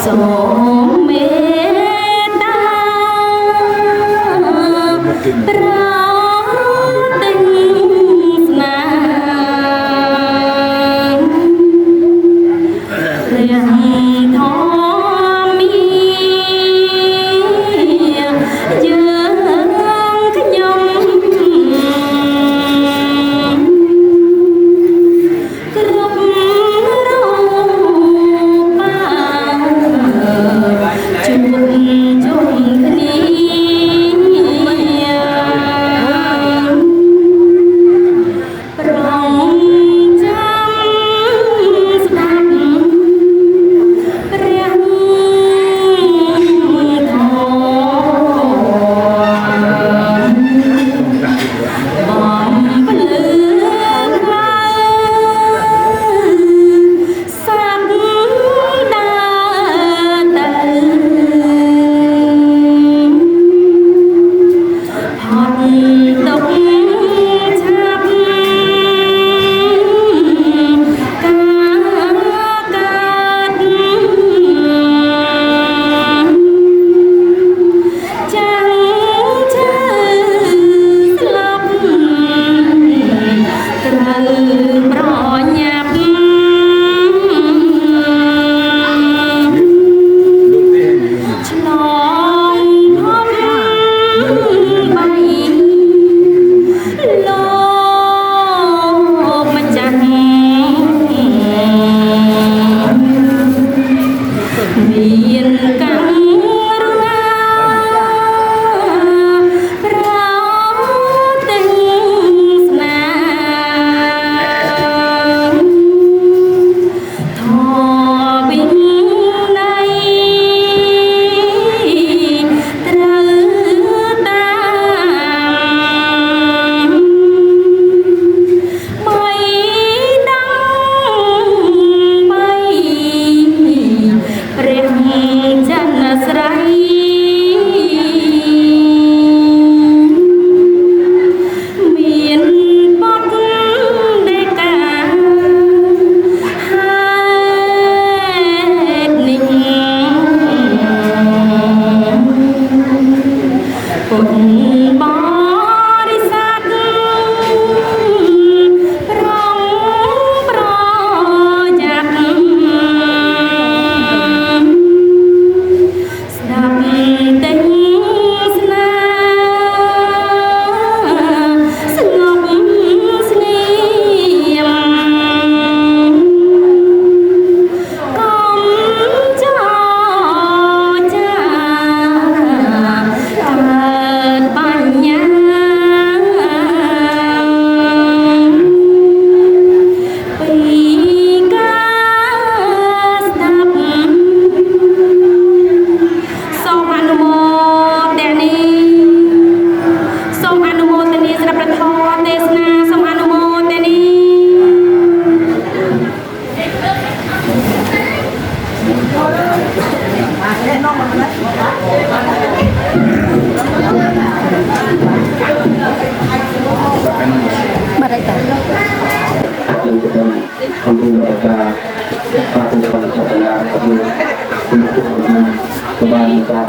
សូមមេត្តាប្រទិញស្នាព្រះធម្មយើងខ្ញុំគ្រប់រោបាជួបជុំគ្នាប្រងចាំស្ដាប់ព្រះធម៌បំភ្លឺខ្មៅសាប់ដើរទៅផុតទុក្ខឆាប់កើតចាំងឈឺស្លាប់ត្រូវប្រញាប់ឆ្លងភពបីលោកម្ចាស់មានកម្មរណាប្រទិញស្នាធម៌វិន័យត្រូវតាមបីដងបីព្រះចន្ទស្រីមានបទដែលការហេតុនេះពុទ្ធបរិស័ទប្រងប្រយ័ត្នស្ដាប់ទិញស្នាស្ងប់ស្ងៀមកុំចរចាកើតបញ្ញាពីការស្ដាប់សូមអនុមោទនាសូមអនុមោទនាស្ដាប់ព្រះធម៌ទេសនាសូមអនុមោទនាបាត់ហើយតា Untuk mereka para penjabat sekolah, kemudian untuk kebanyakan